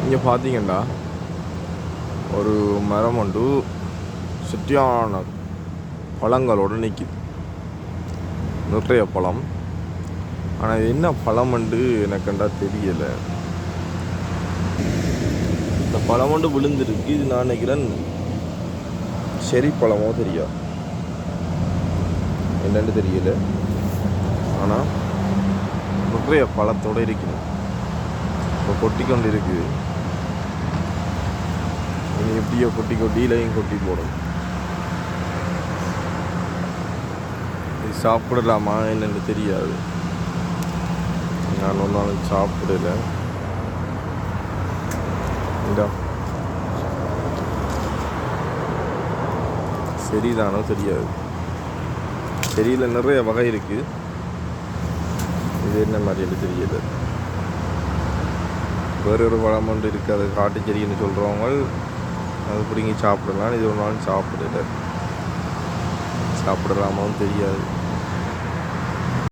இங்கே பார்த்தீங்கன்னா ஒரு மரம் ஒன்று சுற்றியான பழங்களோடு நிற்கிது. நிறைய பழம். ஆனால் இது என்ன பழம் என்று எனக்குண்டா தெரியலை. இந்த பழம் ஒன்று விழுந்துருக்கு. இது நான் நினைக்கிறேன் செரி பழமோ தெரியாது, என்னன்னு தெரியல. ஆனால் நிறைய பழத்தோடு இருக்குது. இப்போ கொட்டி கொண்டு இருக்குது. நீங்கள் எப்படியோ கொட்டி கொட்டியிலையும் கொட்டி போடும். இது சாப்பிடலாமா என்னென்னு தெரியாது. நான் ஒன்றும் சாப்பிடல. இந்த சரிதானோ தெரியாது. செடியில் நிறைய வகை இருக்குது. இது என்ன மாதிரி தெரியல. வேறொரு பழம் ஒன்று இருக்குது, அது காட்டு செடின்னு சொல்கிறவங்க அது பிடிங்கி சாப்பிடலாம். இது ஒரு நாள் சாப்பிடல, சாப்பிடலாமாவும் தெரியாது.